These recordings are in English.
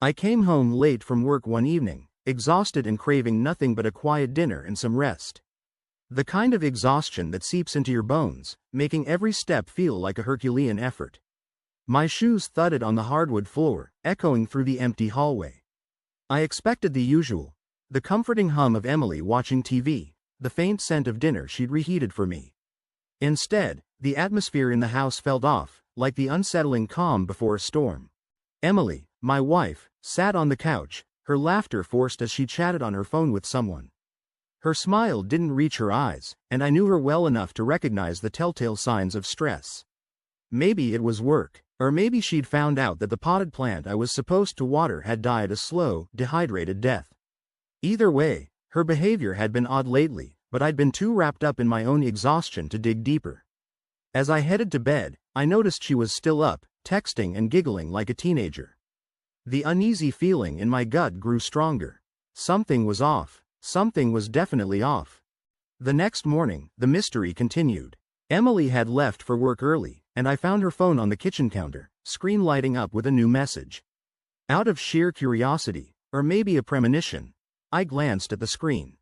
I came home late from work one evening, exhausted and craving nothing but a quiet dinner and some rest. The kind of exhaustion that seeps into your bones, making every step feel like a Herculean effort. My shoes thudded on the hardwood floor, echoing through the empty hallway. I expected the usual, the comforting hum of Emily watching TV, the faint scent of dinner she'd reheated for me. Instead, the atmosphere in the house felt off, like the unsettling calm before a storm. Emily, my wife, sat on the couch, her laughter forced as she chatted on her phone with someone. Her smile didn't reach her eyes, and I knew her well enough to recognize the telltale signs of stress. Maybe it was work, or maybe she'd found out that the potted plant I was supposed to water had died a slow, dehydrated death. Either way, her behavior had been odd lately, but I'd been too wrapped up in my own exhaustion to dig deeper. As I headed to bed, I noticed she was still up, texting and giggling like a teenager. The uneasy feeling in my gut grew stronger. Something was off. Something was definitely off. The next morning, the mystery continued. Emily had left for work early, and I found her phone on the kitchen counter, screen lighting up with a new message. Out of sheer curiosity, or maybe a premonition, I glanced at the screen.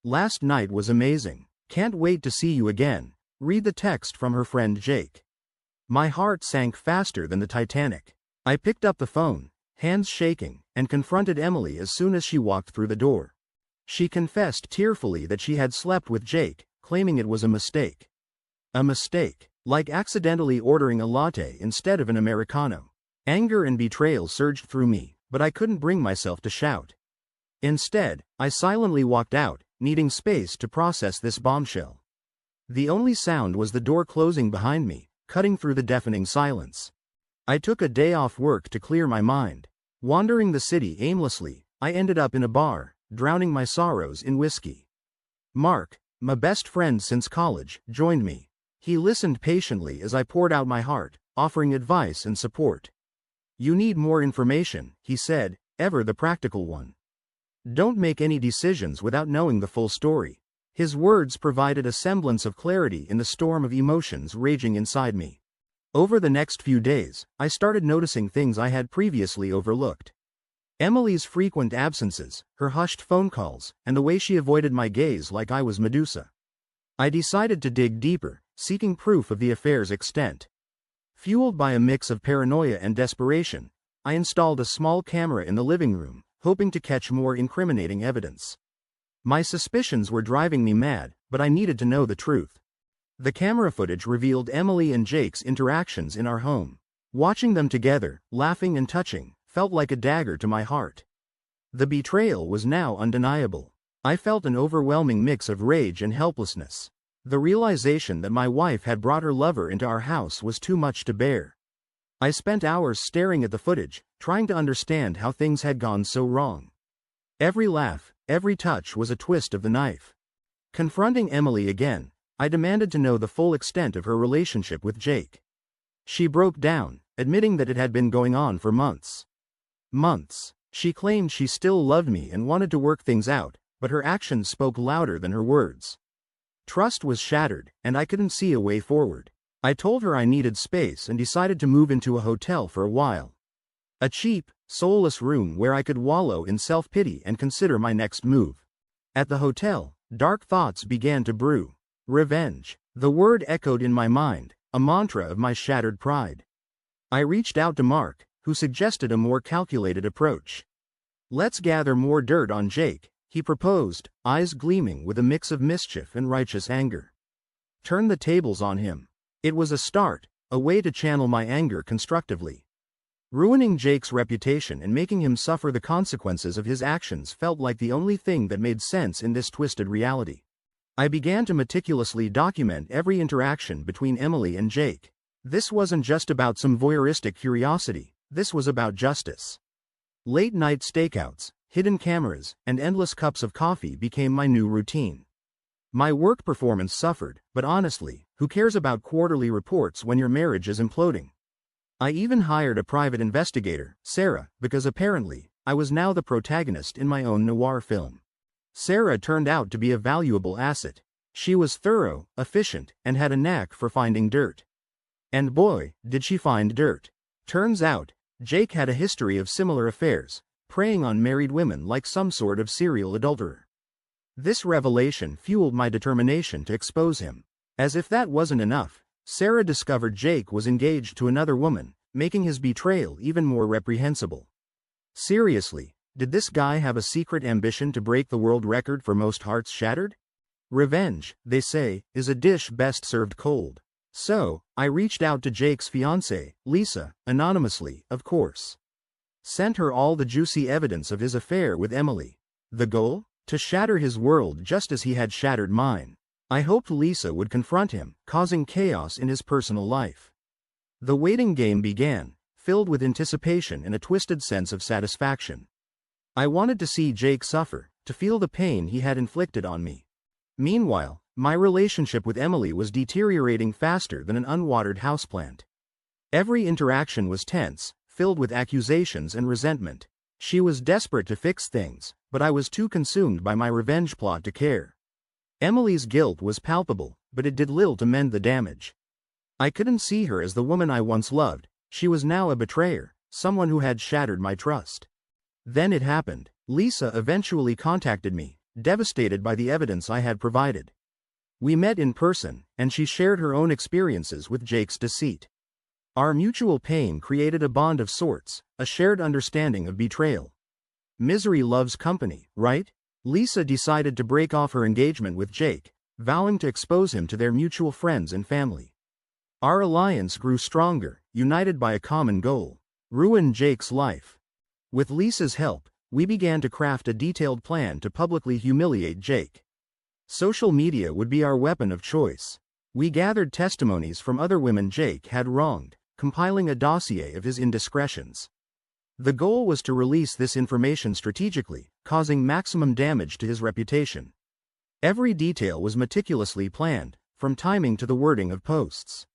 "Last night was amazing. Can't wait to see you again." Read the text from her friend Jake. My heart sank faster than the Titanic. I picked up the phone, hands shaking, and confronted Emily as soon as she walked through the door. She confessed tearfully that she had slept with Jake, claiming it was a mistake. A mistake, like accidentally ordering a latte instead of an Americano. Anger and betrayal surged through me, but I couldn't bring myself to shout. Instead, I silently walked out, needing space to process this bombshell. The only sound was the door closing behind me, cutting through the deafening silence. I took a day off work to clear my mind. Wandering the city aimlessly, I ended up in a bar, drowning my sorrows in whiskey. Mark, my best friend since college, joined me. He listened patiently as I poured out my heart, offering advice and support. "You need more information," he said, ever the practical one. "Don't make any decisions without knowing the full story." His words provided a semblance of clarity in the storm of emotions raging inside me. Over the next few days, I started noticing things I had previously overlooked. Emily's frequent absences, her hushed phone calls, and the way she avoided my gaze like I was Medusa. I decided to dig deeper, seeking proof of the affair's extent. Fueled by a mix of paranoia and desperation, I installed a small camera in the living room, hoping to catch more incriminating evidence. My suspicions were driving me mad, but I needed to know the truth. The camera footage revealed Emily and Jake's interactions in our home. Watching them together, laughing and touching, felt like a dagger to my heart. The betrayal was now undeniable. I felt an overwhelming mix of rage and helplessness. The realization that my wife had brought her lover into our house was too much to bear. I spent hours staring at the footage, trying to understand how things had gone so wrong. Every laugh, every touch was a twist of the knife. Confronting Emily again, I demanded to know the full extent of her relationship with Jake. She broke down, admitting that it had been going on for months. Months. She claimed she still loved me and wanted to work things out, but her actions spoke louder than her words. Trust was shattered, and I couldn't see a way forward. I told her I needed space and decided to move into a hotel for a while. A cheap, soulless room where I could wallow in self-pity and consider my next move. At the hotel, dark thoughts began to brew. Revenge. The word echoed in my mind, a mantra of my shattered pride. I reached out to Mark, who suggested a more calculated approach. "Let's gather more dirt on Jake," he proposed, eyes gleaming with a mix of mischief and righteous anger. Turn the tables on him. It was a start, a way to channel my anger constructively. Ruining Jake's reputation and making him suffer the consequences of his actions felt like the only thing that made sense in this twisted reality. I began to meticulously document every interaction between Emily and Jake. This wasn't just about some voyeuristic curiosity, this was about justice. Late-night stakeouts, hidden cameras, and endless cups of coffee became my new routine. My work performance suffered, but honestly, who cares about quarterly reports when your marriage is imploding? I even hired a private investigator, Sarah, because apparently, I was now the protagonist in my own noir film. Sarah turned out to be a valuable asset. She was thorough, efficient, and had a knack for finding dirt. And boy, did she find dirt. Turns out, Jake had a history of similar affairs, preying on married women like some sort of serial adulterer. This revelation fueled my determination to expose him. As if that wasn't enough, Sarah discovered Jake was engaged to another woman, making his betrayal even more reprehensible. Seriously, did this guy have a secret ambition to break the world record for most hearts shattered? Revenge, they say, is a dish best served cold. So, I reached out to Jake's fiancée, Lisa, anonymously, of course. Sent her all the juicy evidence of his affair with Emily. The goal? To shatter his world just as he had shattered mine. I hoped Lisa would confront him, causing chaos in his personal life. The waiting game began, filled with anticipation and a twisted sense of satisfaction. I wanted to see Jake suffer, to feel the pain he had inflicted on me. Meanwhile, my relationship with Emily was deteriorating faster than an unwatered houseplant. Every interaction was tense, filled with accusations and resentment. She was desperate to fix things, but I was too consumed by my revenge plot to care. Emily's guilt was palpable, but it did little to mend the damage. I couldn't see her as the woman I once loved. She was now a betrayer, someone who had shattered my trust. Then it happened. Lisa eventually contacted me, devastated by the evidence I had provided. We met in person, and she shared her own experiences with Jake's deceit. Our mutual pain created a bond of sorts, a shared understanding of betrayal. Misery loves company, right? Lisa decided to break off her engagement with Jake, vowing to expose him to their mutual friends and family. Our alliance grew stronger, united by a common goal: ruin Jake's life. With Lisa's help, we began to craft a detailed plan to publicly humiliate Jake. Social media would be our weapon of choice. We gathered testimonies from other women Jake had wronged, compiling a dossier of his indiscretions. The goal was to release this information strategically, causing maximum damage to his reputation. Every detail was meticulously planned, from timing to the wording of posts.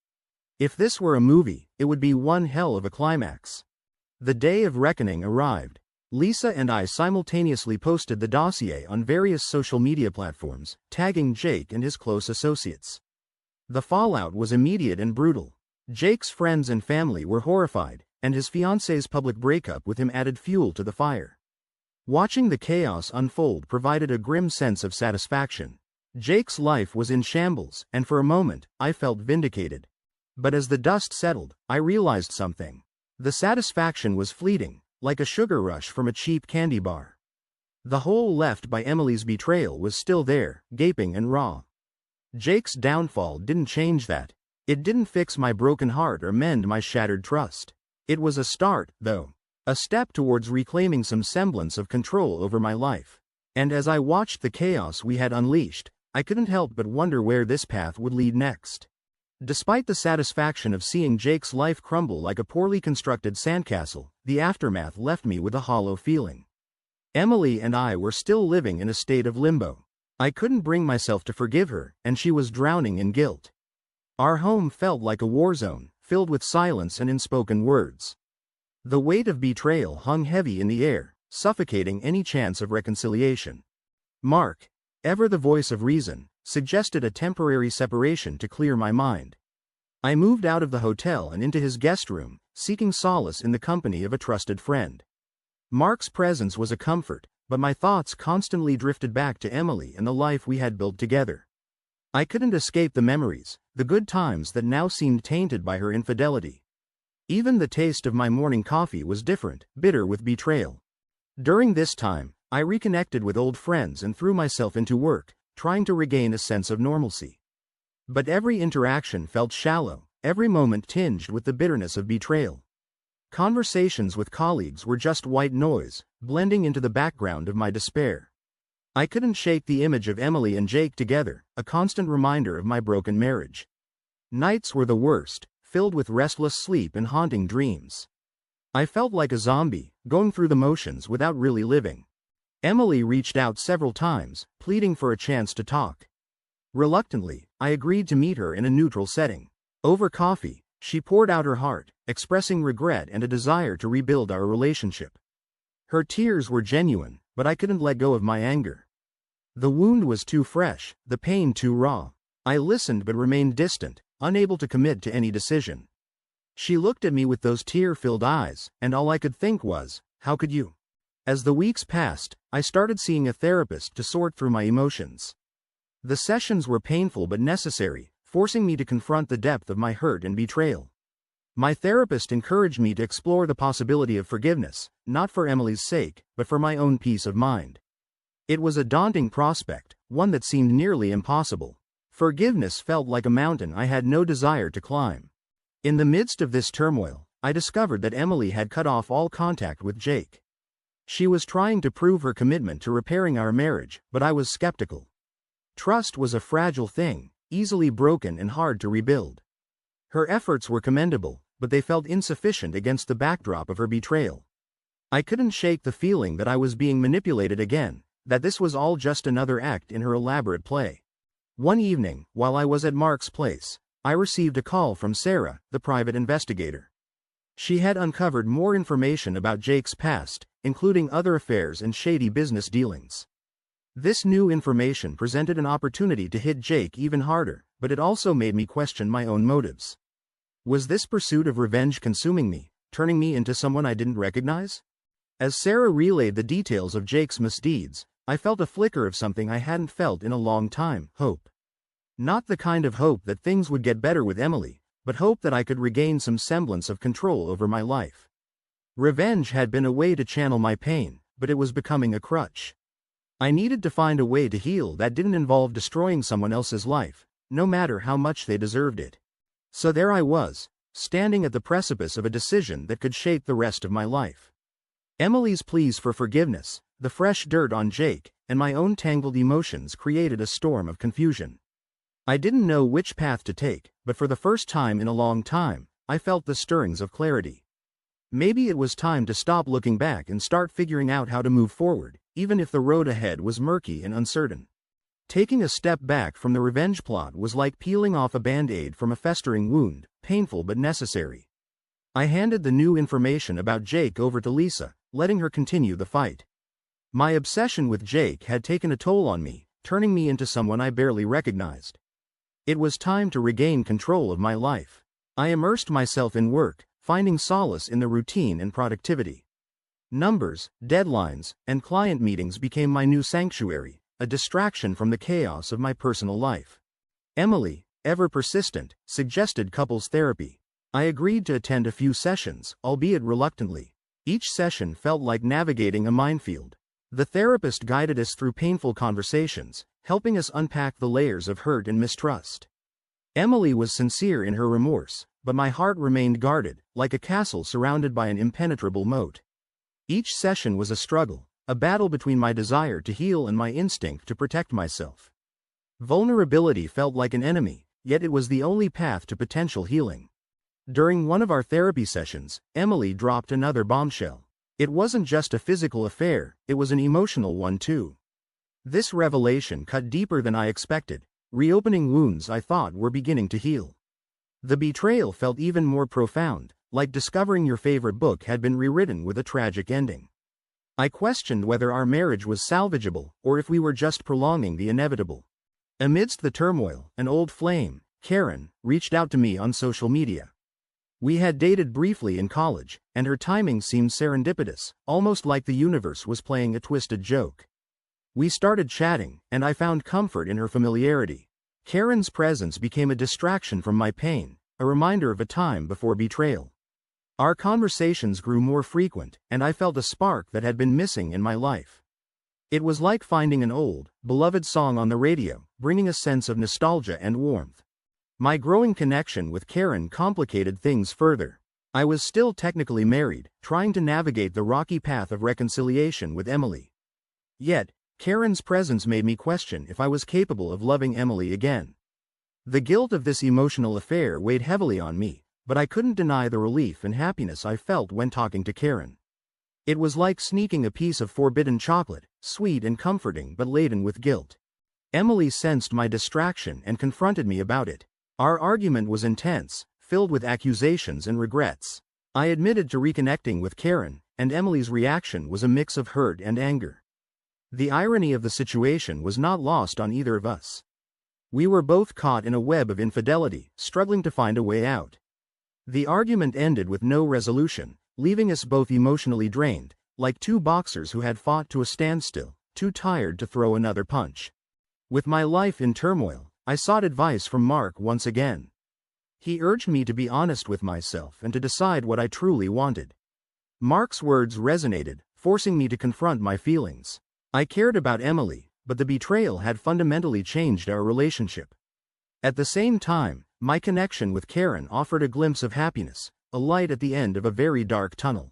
If this were a movie, it would be one hell of a climax. The day of reckoning arrived. Lisa and I simultaneously posted the dossier on various social media platforms, tagging Jake and his close associates. The fallout was immediate and brutal. Jake's friends and family were horrified, and his fiancée's public breakup with him added fuel to the fire. Watching the chaos unfold provided a grim sense of satisfaction. Jake's life was in shambles, and for a moment, I felt vindicated. But as the dust settled, I realized something. The satisfaction was fleeting, like a sugar rush from a cheap candy bar. The hole left by Emily's betrayal was still there, gaping and raw. Jake's downfall didn't change that. It didn't fix my broken heart or mend my shattered trust. It was a start, though. A step towards reclaiming some semblance of control over my life. And as I watched the chaos we had unleashed, I couldn't help but wonder where this path would lead next. Despite the satisfaction of seeing Jake's life crumble like a poorly constructed sandcastle, the aftermath left me with a hollow feeling. Emily and I were still living in a state of limbo. I couldn't bring myself to forgive her, and she was drowning in guilt. Our home felt like a war zone, filled with silence and unspoken words. The weight of betrayal hung heavy in the air, suffocating any chance of reconciliation. Mark, ever the voice of reason, suggested a temporary separation to clear my mind. I moved out of the hotel and into his guest room, seeking solace in the company of a trusted friend. Mark's presence was a comfort, but my thoughts constantly drifted back to Emily and the life we had built together. I couldn't escape the memories, the good times that now seemed tainted by her infidelity. Even the taste of my morning coffee was different, bitter with betrayal. During this time, I reconnected with old friends and threw myself into work, trying to regain a sense of normalcy. But every interaction felt shallow, every moment tinged with the bitterness of betrayal. Conversations with colleagues were just white noise, blending into the background of my despair. I couldn't shake the image of Emily and Jake together, a constant reminder of my broken marriage. Nights were the worst, filled with restless sleep and haunting dreams. I felt like a zombie, going through the motions without really living. Emily reached out several times, pleading for a chance to talk. Reluctantly, I agreed to meet her in a neutral setting. Over coffee, she poured out her heart, expressing regret and a desire to rebuild our relationship. Her tears were genuine, but I couldn't let go of my anger. The wound was too fresh, the pain too raw. I listened but remained distant, unable to commit to any decision. She looked at me with those tear-filled eyes, and all I could think was, how could you? As the weeks passed, I started seeing a therapist to sort through my emotions. The sessions were painful but necessary, forcing me to confront the depth of my hurt and betrayal. My therapist encouraged me to explore the possibility of forgiveness, not for Emily's sake, but for my own peace of mind. It was a daunting prospect, one that seemed nearly impossible. Forgiveness felt like a mountain I had no desire to climb. In the midst of this turmoil, I discovered that Emily had cut off all contact with Jake. She was trying to prove her commitment to repairing our marriage, but I was skeptical. Trust was a fragile thing, easily broken and hard to rebuild. Her efforts were commendable, but they felt insufficient against the backdrop of her betrayal. I couldn't shake the feeling that I was being manipulated again, that this was all just another act in her elaborate play. One evening, while I was at Mark's place, I received a call from Sarah, the private investigator. She had uncovered more information about Jake's past, including other affairs and shady business dealings. This new information presented an opportunity to hit Jake even harder, but it also made me question my own motives. Was this pursuit of revenge consuming me, turning me into someone I didn't recognize? As Sarah relayed the details of Jake's misdeeds, I felt a flicker of something I hadn't felt in a long time: hope. Not the kind of hope that things would get better with Emily, but hope that I could regain some semblance of control over my life. Revenge had been a way to channel my pain, but it was becoming a crutch. I needed to find a way to heal that didn't involve destroying someone else's life, no matter how much they deserved it. So there I was, standing at the precipice of a decision that could shape the rest of my life. Emily's pleas for forgiveness, the fresh dirt on Jake, and my own tangled emotions created a storm of confusion. I didn't know which path to take, but for the first time in a long time, I felt the stirrings of clarity. Maybe it was time to stop looking back and start figuring out how to move forward, even if the road ahead was murky and uncertain. Taking a step back from the revenge plot was like peeling off a band-aid from a festering wound, painful but necessary. I handed the new information about Jake over to Lisa, letting her continue the fight. My obsession with Jake had taken a toll on me, turning me into someone I barely recognized. It was time to regain control of my life. I immersed myself in work, finding solace in the routine and productivity. Numbers, deadlines, and client meetings became my new sanctuary, a distraction from the chaos of my personal life. Emily, ever persistent, suggested couples therapy. I agreed to attend a few sessions, albeit reluctantly. Each session felt like navigating a minefield. The therapist guided us through painful conversations, helping us unpack the layers of hurt and mistrust. Emily was sincere in her remorse, but my heart remained guarded, like a castle surrounded by an impenetrable moat. Each session was a struggle, a battle between my desire to heal and my instinct to protect myself. Vulnerability felt like an enemy, yet it was the only path to potential healing. During one of our therapy sessions, Emily dropped another bombshell. It wasn't just a physical affair, it was an emotional one too. This revelation cut deeper than I expected, reopening wounds I thought were beginning to heal. The betrayal felt even more profound, like discovering your favorite book had been rewritten with a tragic ending. I questioned whether our marriage was salvageable, or if we were just prolonging the inevitable. Amidst the turmoil, an old flame, Karen, reached out to me on social media. We had dated briefly in college, and her timing seemed serendipitous, almost like the universe was playing a twisted joke. We started chatting, and I found comfort in her familiarity. Karen's presence became a distraction from my pain, a reminder of a time before betrayal. Our conversations grew more frequent, and I felt a spark that had been missing in my life. It was like finding an old, beloved song on the radio, bringing a sense of nostalgia and warmth. My growing connection with Karen complicated things further. I was still technically married, trying to navigate the rocky path of reconciliation with Emily. Yet, Karen's presence made me question if I was capable of loving Emily again. The guilt of this emotional affair weighed heavily on me, but I couldn't deny the relief and happiness I felt when talking to Karen. It was like sneaking a piece of forbidden chocolate, sweet and comforting but laden with guilt. Emily sensed my distraction and confronted me about it. Our argument was intense, filled with accusations and regrets. I admitted to reconnecting with Karen, and Emily's reaction was a mix of hurt and anger. The irony of the situation was not lost on either of us. We were both caught in a web of infidelity, struggling to find a way out. The argument ended with no resolution, leaving us both emotionally drained, like two boxers who had fought to a standstill, too tired to throw another punch. With my life in turmoil, I sought advice from Mark once again. He urged me to be honest with myself and to decide what I truly wanted. Mark's words resonated, forcing me to confront my feelings. I cared about Emily, but the betrayal had fundamentally changed our relationship. At the same time, my connection with Karen offered a glimpse of happiness, a light at the end of a very dark tunnel.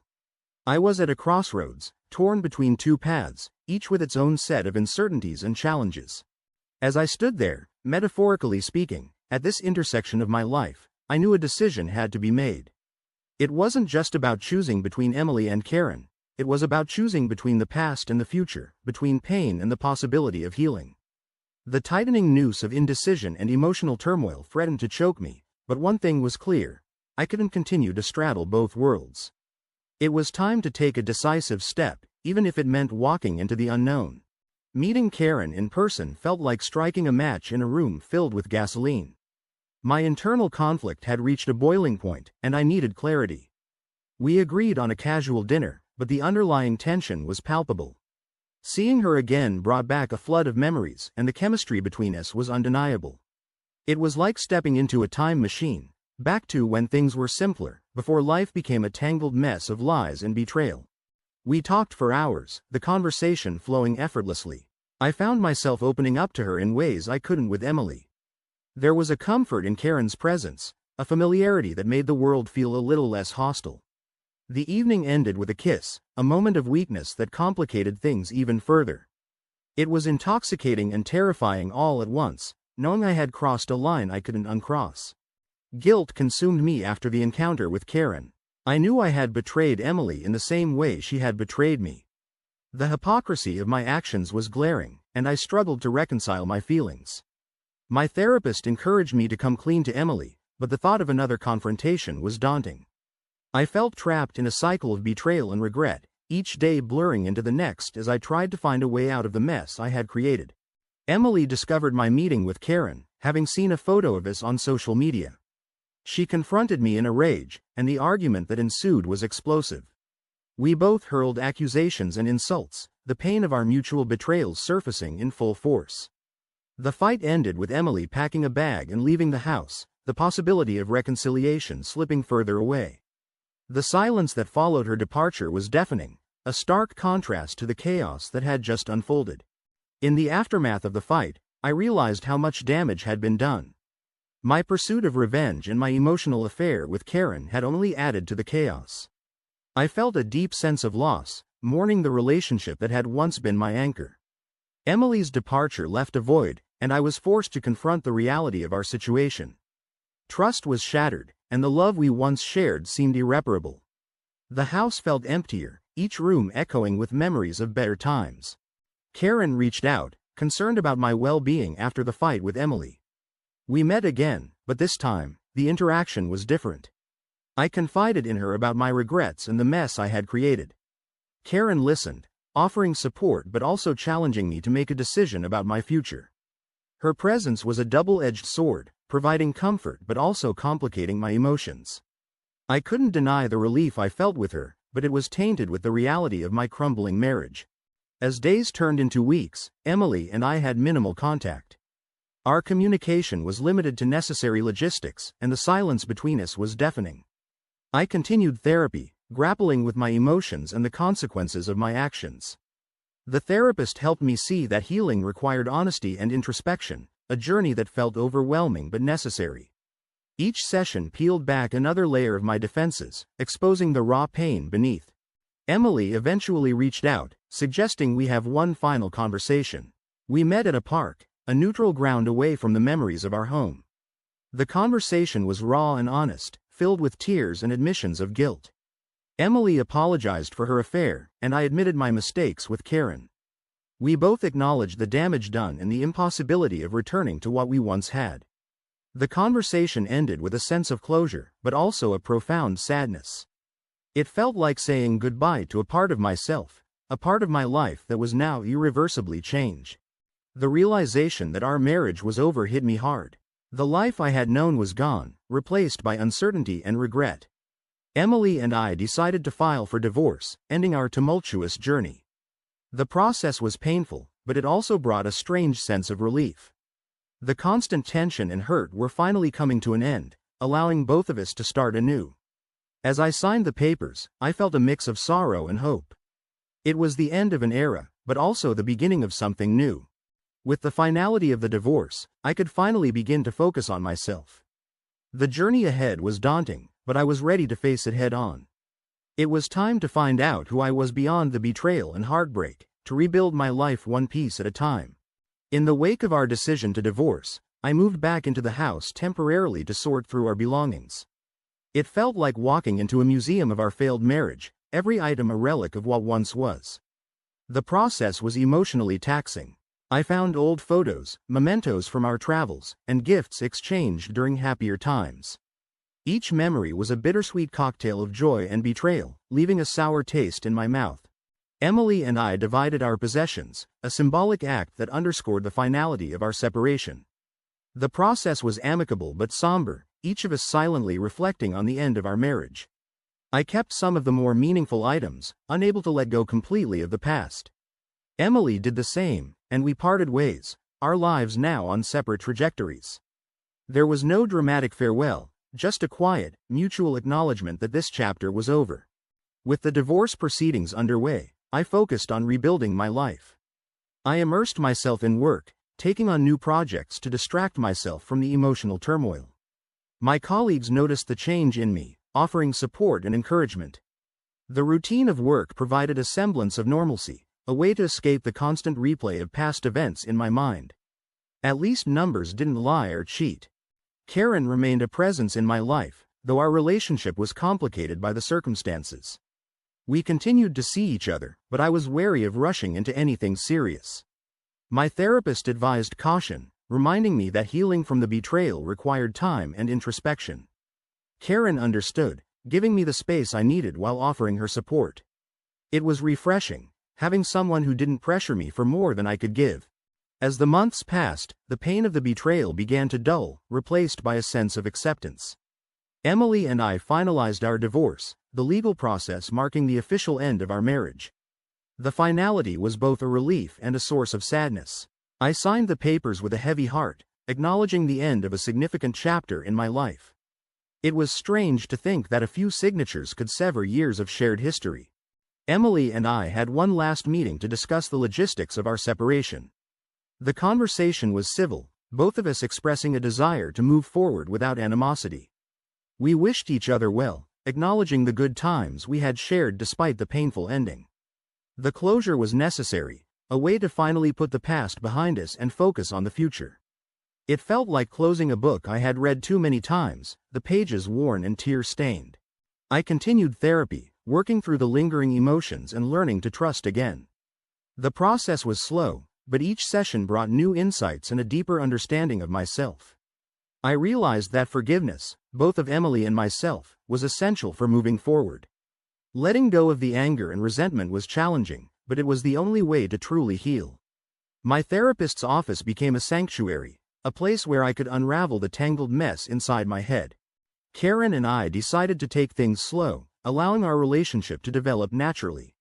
I was at a crossroads, torn between two paths, each with its own set of uncertainties and challenges. As I stood there, metaphorically speaking, at this intersection of my life, I knew a decision had to be made. It wasn't just about choosing between Emily and Karen, it was about choosing between the past and the future, between pain and the possibility of healing. The tightening noose of indecision and emotional turmoil threatened to choke me, but one thing was clear: I couldn't continue to straddle both worlds. It was time to take a decisive step, even if it meant walking into the unknown. Meeting Karen in person felt like striking a match in a room filled with gasoline. My internal conflict had reached a boiling point, and I needed clarity. We agreed on a casual dinner, but the underlying tension was palpable. Seeing her again brought back a flood of memories, and the chemistry between us was undeniable. It was like stepping into a time machine, back to when things were simpler, before life became a tangled mess of lies and betrayal. We talked for hours, the conversation flowing effortlessly. I found myself opening up to her in ways I couldn't with Emily. There was a comfort in Karen's presence, a familiarity that made the world feel a little less hostile. The evening ended with a kiss, a moment of weakness that complicated things even further. It was intoxicating and terrifying all at once, knowing I had crossed a line I couldn't uncross. Guilt consumed me after the encounter with Karen. I knew I had betrayed Emily in the same way she had betrayed me. The hypocrisy of my actions was glaring, and I struggled to reconcile my feelings. My therapist encouraged me to come clean to Emily, but the thought of another confrontation was daunting. I felt trapped in a cycle of betrayal and regret, each day blurring into the next as I tried to find a way out of the mess I had created. Emily discovered my meeting with Karen, having seen a photo of us on social media. She confronted me in a rage, and the argument that ensued was explosive. We both hurled accusations and insults, the pain of our mutual betrayals surfacing in full force. The fight ended with Emily packing a bag and leaving the house, the possibility of reconciliation slipping further away. The silence that followed her departure was deafening, a stark contrast to the chaos that had just unfolded. In the aftermath of the fight, I realized how much damage had been done. My pursuit of revenge and my emotional affair with Karen had only added to the chaos. I felt a deep sense of loss, mourning the relationship that had once been my anchor. Emily's departure left a void, and I was forced to confront the reality of our situation. Trust was shattered, and the love we once shared seemed irreparable. The house felt emptier, each room echoing with memories of better times. Karen reached out, concerned about my well-being after the fight with Emily. We met again, but this time, the interaction was different. I confided in her about my regrets and the mess I had created. Karen listened, offering support but also challenging me to make a decision about my future. Her presence was a double-edged sword, providing comfort but also complicating my emotions. I couldn't deny the relief I felt with her, but it was tainted with the reality of my crumbling marriage. As days turned into weeks, Emily and I had minimal contact. Our communication was limited to necessary logistics, and the silence between us was deafening. I continued therapy, grappling with my emotions and the consequences of my actions. The therapist helped me see that healing required honesty and introspection, a journey that felt overwhelming but necessary. Each session peeled back another layer of my defenses, exposing the raw pain beneath. Emily eventually reached out, suggesting we have one final conversation. We met at a park, a neutral ground away from the memories of our home. The conversation was raw and honest, filled with tears and admissions of guilt. Emily apologized for her affair, and I admitted my mistakes with Karen. We both acknowledged the damage done and the impossibility of returning to what we once had. The conversation ended with a sense of closure, but also a profound sadness. It felt like saying goodbye to a part of myself, a part of my life that was now irreversibly changed. The realization that our marriage was over hit me hard. The life I had known was gone, replaced by uncertainty and regret. Emily and I decided to file for divorce, ending our tumultuous journey. The process was painful, but it also brought a strange sense of relief. The constant tension and hurt were finally coming to an end, allowing both of us to start anew. As I signed the papers, I felt a mix of sorrow and hope. It was the end of an era, but also the beginning of something new. With the finality of the divorce, I could finally begin to focus on myself. The journey ahead was daunting, but I was ready to face it head on. It was time to find out who I was beyond the betrayal and heartbreak, to rebuild my life one piece at a time. In the wake of our decision to divorce, I moved back into the house temporarily to sort through our belongings. It felt like walking into a museum of our failed marriage, every item a relic of what once was. The process was emotionally taxing. I found old photos, mementos from our travels, and gifts exchanged during happier times. Each memory was a bittersweet cocktail of joy and betrayal, leaving a sour taste in my mouth. Emily and I divided our possessions, a symbolic act that underscored the finality of our separation. The process was amicable but somber, each of us silently reflecting on the end of our marriage. I kept some of the more meaningful items, unable to let go completely of the past. Emily did the same, and we parted ways, our lives now on separate trajectories. There was no dramatic farewell, just a quiet, mutual acknowledgement that this chapter was over. With the divorce proceedings underway, I focused on rebuilding my life. I immersed myself in work, taking on new projects to distract myself from the emotional turmoil. My colleagues noticed the change in me, offering support and encouragement. The routine of work provided a semblance of normalcy, a way to escape the constant replay of past events in my mind. At least numbers didn't lie or cheat. Karen remained a presence in my life, though our relationship was complicated by the circumstances. We continued to see each other, but I was wary of rushing into anything serious. My therapist advised caution, reminding me that healing from the betrayal required time and introspection. Karen understood, giving me the space I needed while offering her support. It was refreshing, having someone who didn't pressure me for more than I could give. As the months passed, the pain of the betrayal began to dull, replaced by a sense of acceptance. Emily and I finalized our divorce, the legal process marking the official end of our marriage. The finality was both a relief and a source of sadness. I signed the papers with a heavy heart, acknowledging the end of a significant chapter in my life. It was strange to think that a few signatures could sever years of shared history. Emily and I had one last meeting to discuss the logistics of our separation. The conversation was civil, both of us expressing a desire to move forward without animosity. We wished each other well, acknowledging the good times we had shared despite the painful ending. The closure was necessary, a way to finally put the past behind us and focus on the future. It felt like closing a book I had read too many times, the pages worn and tear-stained. I continued therapy, working through the lingering emotions and learning to trust again. The process was slow, but each session brought new insights and a deeper understanding of myself. I realized that forgiveness, both of Emily and myself, was essential for moving forward. Letting go of the anger and resentment was challenging, but it was the only way to truly heal. My therapist's office became a sanctuary, a place where I could unravel the tangled mess inside my head. Karen and I decided to take things slow, allowing our relationship to develop naturally.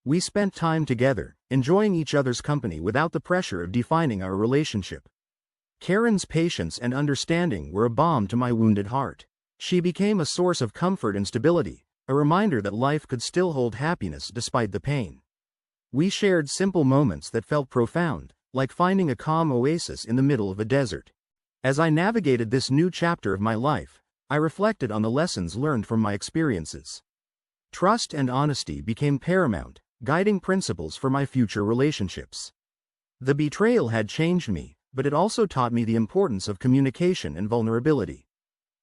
We spent time together, enjoying each other's company without the pressure of defining our relationship. Karen's patience and understanding were a balm to my wounded heart. She became a source of comfort and stability, a reminder that life could still hold happiness despite the pain. We shared simple moments that felt profound, like finding a calm oasis in the middle of a desert. As I navigated this new chapter of my life, I reflected on the lessons learned from my experiences. Trust and honesty became paramount, guiding principles for my future relationships. The betrayal had changed me, but it also taught me the importance of communication and vulnerability.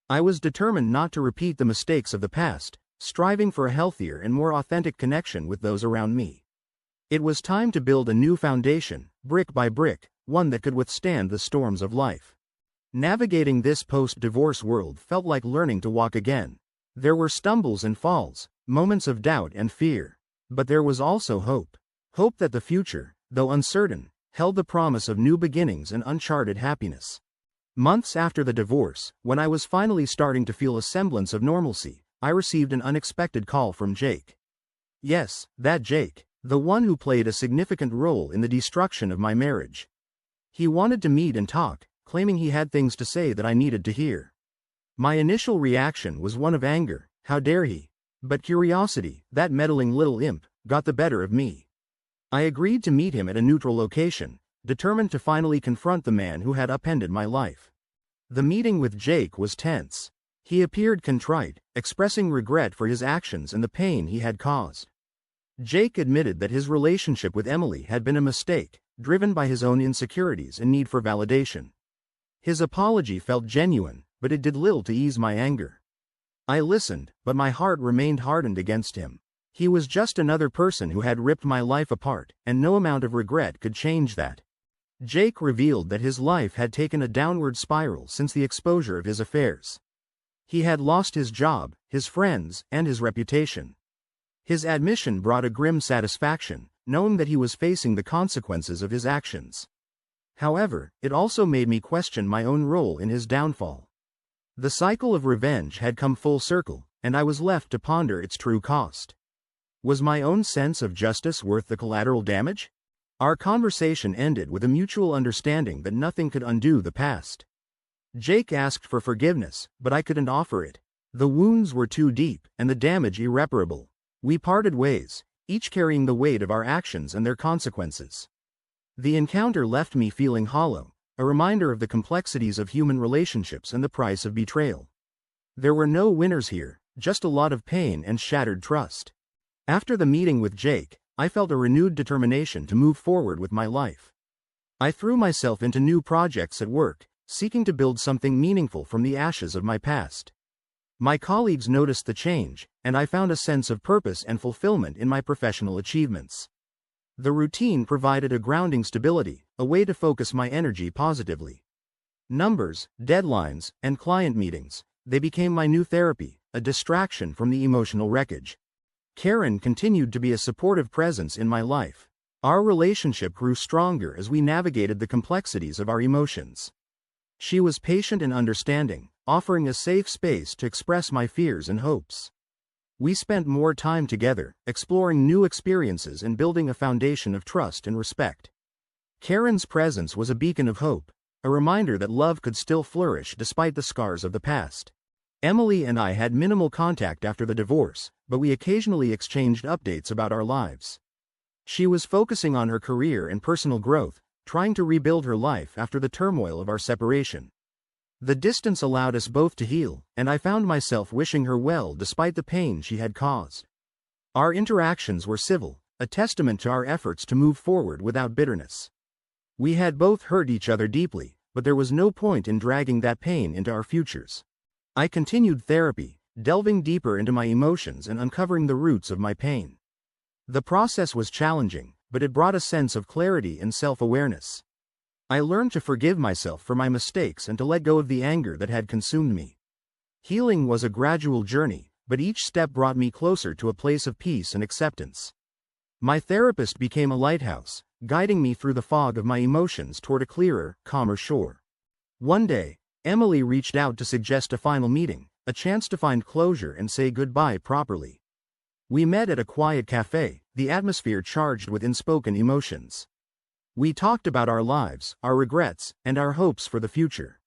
I was determined not to repeat the mistakes of the past, striving for a healthier and more authentic connection with those around me. It was time to build a new foundation, brick by brick, one that could withstand the storms of life. Navigating this post-divorce world felt like learning to walk again. There were stumbles and falls, moments of doubt and fear. But there was also hope. Hope that the future, though uncertain, held the promise of new beginnings and uncharted happiness. Months after the divorce, when I was finally starting to feel a semblance of normalcy, I received an unexpected call from Jake. Yes, that Jake, the one who played a significant role in the destruction of my marriage. He wanted to meet and talk, claiming he had things to say that I needed to hear. My initial reaction was one of anger. How dare he? But curiosity, that meddling little imp, got the better of me. I agreed to meet him at a neutral location, determined to finally confront the man who had upended my life. The meeting with Jake was tense. He appeared contrite, expressing regret for his actions and the pain he had caused. Jake admitted that his relationship with Emily had been a mistake, driven by his own insecurities and need for validation. His apology felt genuine, but it did little to ease my anger. I listened, but my heart remained hardened against him. He was just another person who had ripped my life apart, and no amount of regret could change that. Jake revealed that his life had taken a downward spiral since the exposure of his affairs. He had lost his job, his friends, and his reputation. His admission brought a grim satisfaction, knowing that he was facing the consequences of his actions. However, it also made me question my own role in his downfall. The cycle of revenge had come full circle, and I was left to ponder its true cost. Was my own sense of justice worth the collateral damage? Our conversation ended with a mutual understanding that nothing could undo the past. Jake asked for forgiveness, but I couldn't offer it. The wounds were too deep, and the damage irreparable. We parted ways, each carrying the weight of our actions and their consequences. The encounter left me feeling hollow, a reminder of the complexities of human relationships and the price of betrayal. There were no winners here, just a lot of pain and shattered trust. After the meeting with Jake, I felt a renewed determination to move forward with my life. I threw myself into new projects at work, seeking to build something meaningful from the ashes of my past. My colleagues noticed the change, and I found a sense of purpose and fulfillment in my professional achievements. The routine provided a grounding stability, a way to focus my energy positively. Numbers, deadlines, and client meetings, they became my new therapy, a distraction from the emotional wreckage. Karen continued to be a supportive presence in my life. Our relationship grew stronger as we navigated the complexities of our emotions. She was patient and understanding, offering a safe space to express my fears and hopes. We spent more time together, exploring new experiences and building a foundation of trust and respect. Karen's presence was a beacon of hope, a reminder that love could still flourish despite the scars of the past. Emily and I had minimal contact after the divorce, but we occasionally exchanged updates about our lives. She was focusing on her career and personal growth, trying to rebuild her life after the turmoil of our separation. The distance allowed us both to heal, and I found myself wishing her well despite the pain she had caused. Our interactions were civil, a testament to our efforts to move forward without bitterness. We had both hurt each other deeply, but there was no point in dragging that pain into our futures. I continued therapy, delving deeper into my emotions and uncovering the roots of my pain. The process was challenging, but it brought a sense of clarity and self-awareness. I learned to forgive myself for my mistakes and to let go of the anger that had consumed me. Healing was a gradual journey, but each step brought me closer to a place of peace and acceptance. My therapist became a lighthouse, guiding me through the fog of my emotions toward a clearer, calmer shore. One day, Emily reached out to suggest a final meeting, a chance to find closure and say goodbye properly. We met at a quiet cafe, the atmosphere charged with unspoken emotions. We talked about our lives, our regrets, and our hopes for the future.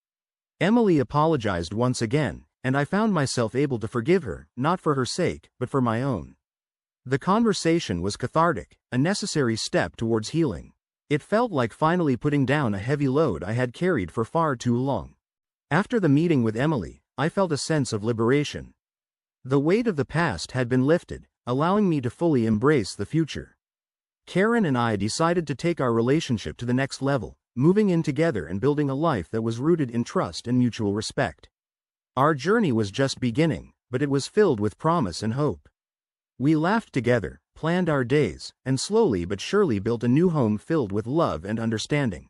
Emily apologized once again, and I found myself able to forgive her, not for her sake, but for my own. The conversation was cathartic, a necessary step towards healing. It felt like finally putting down a heavy load I had carried for far too long. After the meeting with Emily, I felt a sense of liberation. The weight of the past had been lifted, allowing me to fully embrace the future. Karen and I decided to take our relationship to the next level, moving in together and building a life that was rooted in trust and mutual respect. Our journey was just beginning, but it was filled with promise and hope. We laughed together, planned our days, and slowly but surely built a new home filled with love and understanding.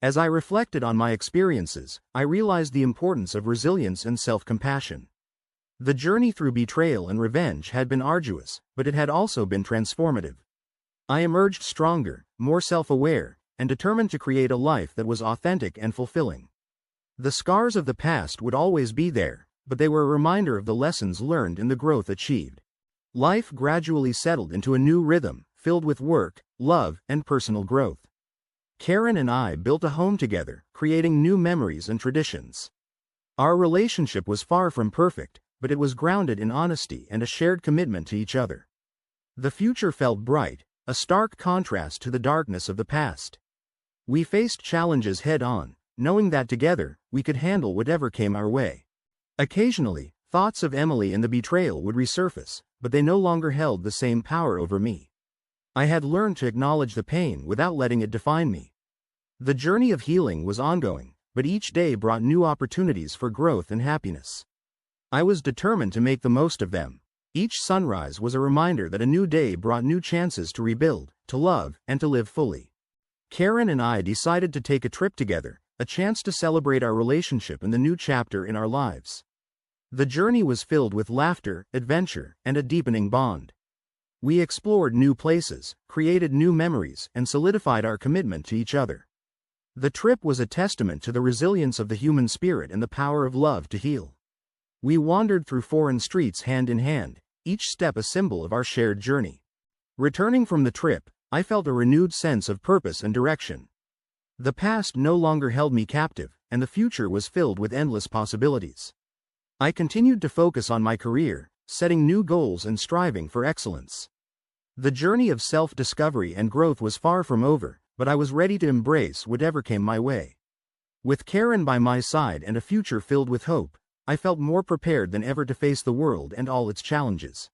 As I reflected on my experiences, I realized the importance of resilience and self-compassion. The journey through betrayal and revenge had been arduous, but it had also been transformative. I emerged stronger, more self-aware, and determined to create a life that was authentic and fulfilling. The scars of the past would always be there, but they were a reminder of the lessons learned and the growth achieved. Life gradually settled into a new rhythm, filled with work, love, and personal growth. Karen and I built a home together, creating new memories and traditions. Our relationship was far from perfect, but it was grounded in honesty and a shared commitment to each other. The future felt bright, a stark contrast to the darkness of the past. We faced challenges head-on, knowing that together, we could handle whatever came our way. Occasionally, thoughts of Emily and the betrayal would resurface, but they no longer held the same power over me. I had learned to acknowledge the pain without letting it define me. The journey of healing was ongoing, but each day brought new opportunities for growth and happiness. I was determined to make the most of them. Each sunrise was a reminder that a new day brought new chances to rebuild, to love, and to live fully. Karen and I decided to take a trip together, a chance to celebrate our relationship and the new chapter in our lives. The journey was filled with laughter, adventure, and a deepening bond. We explored new places, created new memories, and solidified our commitment to each other. The trip was a testament to the resilience of the human spirit and the power of love to heal. We wandered through foreign streets hand in hand, each step a symbol of our shared journey. Returning from the trip, I felt a renewed sense of purpose and direction. The past no longer held me captive, and the future was filled with endless possibilities. I continued to focus on my career, setting new goals and striving for excellence. The journey of self-discovery and growth was far from over, but I was ready to embrace whatever came my way. With Karen by my side and a future filled with hope, I felt more prepared than ever to face the world and all its challenges.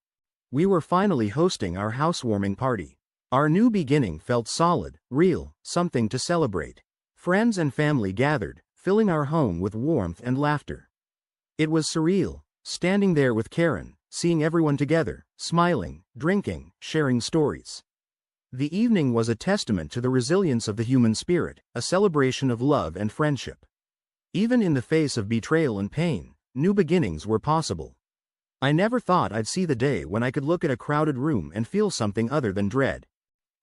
We were finally hosting our housewarming party. Our new beginning felt solid, real, something to celebrate. Friends and family gathered, filling our home with warmth and laughter. It was surreal, standing there with Karen, seeing everyone together, smiling, drinking, sharing stories. The evening was a testament to the resilience of the human spirit, a celebration of love and friendship. Even in the face of betrayal and pain, new beginnings were possible. I never thought I'd see the day when I could look at a crowded room and feel something other than dread.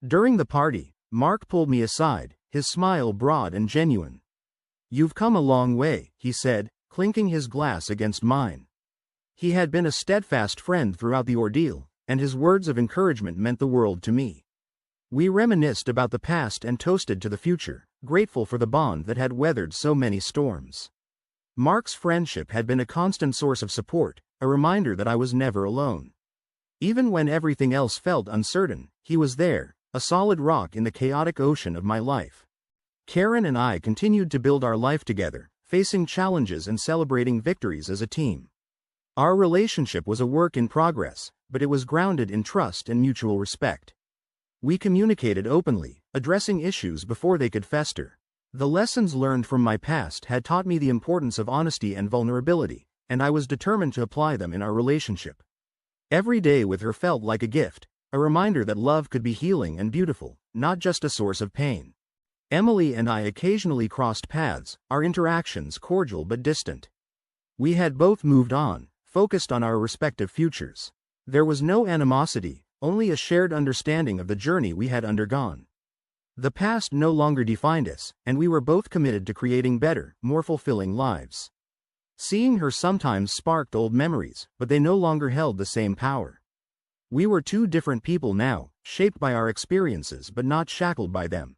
During the party, Mark pulled me aside, his smile broad and genuine. "You've come a long way," he said, clinking his glass against mine. He had been a steadfast friend throughout the ordeal, and his words of encouragement meant the world to me. We reminisced about the past and toasted to the future, grateful for the bond that had weathered so many storms. Mark's friendship had been a constant source of support, a reminder that I was never alone. Even when everything else felt uncertain, he was there, a solid rock in the chaotic ocean of my life. Karen and I continued to build our life together, facing challenges and celebrating victories as a team. Our relationship was a work in progress, but it was grounded in trust and mutual respect. We communicated openly, addressing issues before they could fester. The lessons learned from my past had taught me the importance of honesty and vulnerability, and I was determined to apply them in our relationship. Every day with her felt like a gift, a reminder that love could be healing and beautiful, not just a source of pain. Emily and I occasionally crossed paths, our interactions cordial but distant. We had both moved on, focused on our respective futures. There was no animosity, only a shared understanding of the journey we had undergone. The past no longer defined us, and we were both committed to creating better, more fulfilling lives. Seeing her sometimes sparked old memories, but they no longer held the same power. We were two different people now, shaped by our experiences but not shackled by them.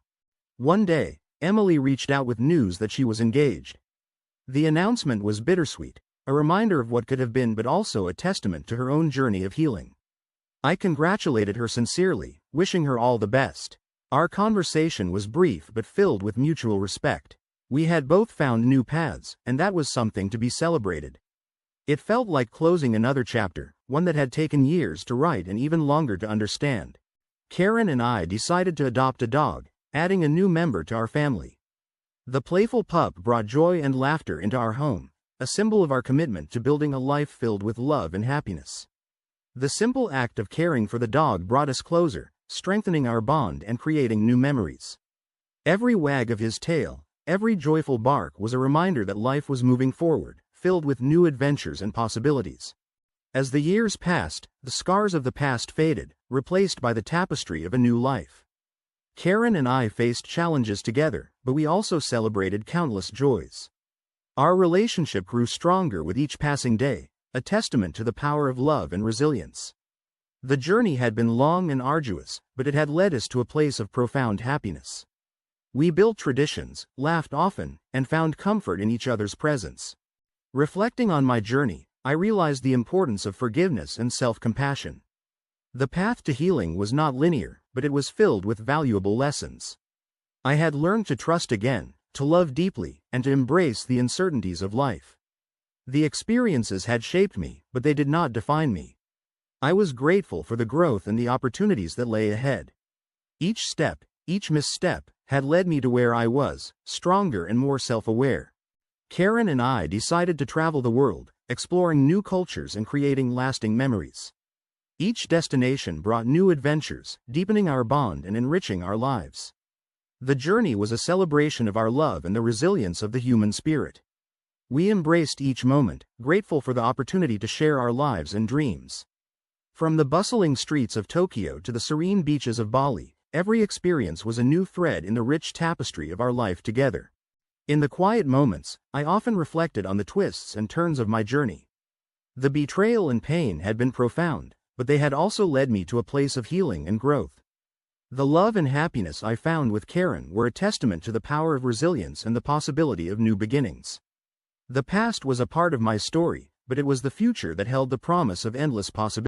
One day, Emily reached out with news that she was engaged. The announcement was bittersweet, a reminder of what could have been but also a testament to her own journey of healing. I congratulated her sincerely, wishing her all the best. Our conversation was brief but filled with mutual respect. We had both found new paths, and that was something to be celebrated. It felt like closing another chapter, one that had taken years to write and even longer to understand. Karen and I decided to adopt a dog, adding a new member to our family. The playful pup brought joy and laughter into our home, a symbol of our commitment to building a life filled with love and happiness. The simple act of caring for the dog brought us closer, strengthening our bond and creating new memories. Every wag of his tail, every joyful bark was a reminder that life was moving forward, filled with new adventures and possibilities. As the years passed, the scars of the past faded, replaced by the tapestry of a new life. Karen and I faced challenges together, but we also celebrated countless joys. Our relationship grew stronger with each passing day, a testament to the power of love and resilience. The journey had been long and arduous, but it had led us to a place of profound happiness. We built traditions, laughed often, and found comfort in each other's presence. Reflecting on my journey, I realized the importance of forgiveness and self-compassion. The path to healing was not linear, but it was filled with valuable lessons. I had learned to trust again, to love deeply, and to embrace the uncertainties of life. The experiences had shaped me, but they did not define me. I was grateful for the growth and the opportunities that lay ahead. Each step, each misstep, had led me to where I was, stronger and more self-aware. Karen and I decided to travel the world, exploring new cultures and creating lasting memories. Each destination brought new adventures, deepening our bond and enriching our lives. The journey was a celebration of our love and the resilience of the human spirit. We embraced each moment, grateful for the opportunity to share our lives and dreams. From the bustling streets of Tokyo to the serene beaches of Bali, every experience was a new thread in the rich tapestry of our life together. In the quiet moments, I often reflected on the twists and turns of my journey. The betrayal and pain had been profound, but they had also led me to a place of healing and growth. The love and happiness I found with Karen were a testament to the power of resilience and the possibility of new beginnings. The past was a part of my story, but it was the future that held the promise of endless possibilities.